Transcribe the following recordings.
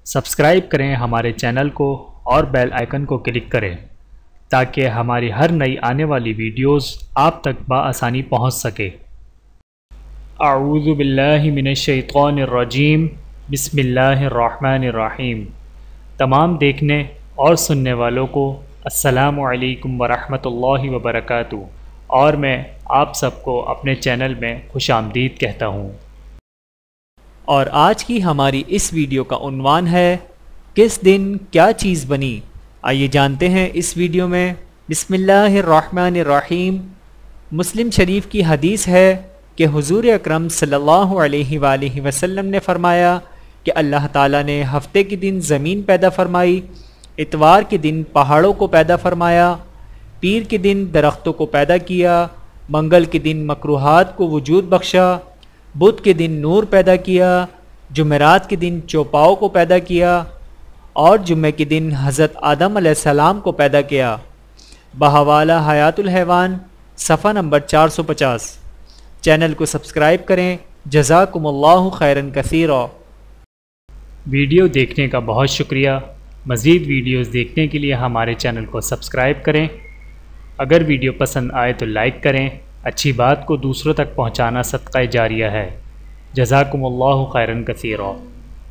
Subscribe کریں ہمارے channel کو اور بیل آئیکن کو کلک کریں تاکہ ہماری ہر نئی آنے والی ویڈیوز آپ تک بآسانی پہنچ سکے۔ اعوذ باللہ من الشیطان الرجیم، بسم اللہ الرحمن الرحیم۔ تمام دیکھنے اور سننے والوں کو السلام علیکم ورحمۃ اللہ وبرکاتہ، اور میں آپ سب کو اپنے چینل میں خوش آمدید کہتا ہوں۔ اور آج کی ہماری اس ویڈیو کا عنوان ہے کس دن کیا چیز بنی۔ آئیے جانتے ہیں اس ویڈیو میں۔ بسم اللہ الرحمن الرحیم۔ مسلم شریف کی حدیث ہے کہ حضور اکرم صلی اللہ علیہ وآلہ وسلم نے فرمایا کہ اللہ تعالیٰ نے ہفتے کے دن زمین پیدا فرمائی، اتوار کے دن پہاڑوں کو پیدا فرمایا، پیر کے دن درختوں کو پیدا کیا، منگل کے دن مکروہات کو وجود بخشا، بدھ کے دن نور پیدا کیا، جمعرات کے دن چوپاؤں کو پیدا کیا، اور جمعہ کے دن حضرت آدم علیہ السلام کو پیدا کیا۔ بحوالہ حیات الحیوان، صفحہ نمبر 450۔ چینل کو سبسکرائب کریں۔ جزاکم اللہ خیرا کثیرا۔ ویڈیو دیکھنے کا بہت شکریہ۔ مزید ویڈیوز دیکھنے کے لیے ہمارے چینل کو سبسکرائب کریں۔ اگر ویڈیو پسند آئے تو لائک کریں۔ اچھی بات کو دوسروں تک پہنچانا صدقہ جاریہ ہے۔ جزاکم اللہ خیرا کثیرا۔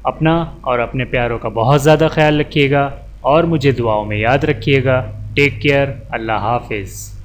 اپنا اور اپنے پیاروں کا بہت زیادہ خیال رکھیے گا اور مجھے دعاؤں میں یاد رکھیے گا۔ Take care. اللہ حافظ۔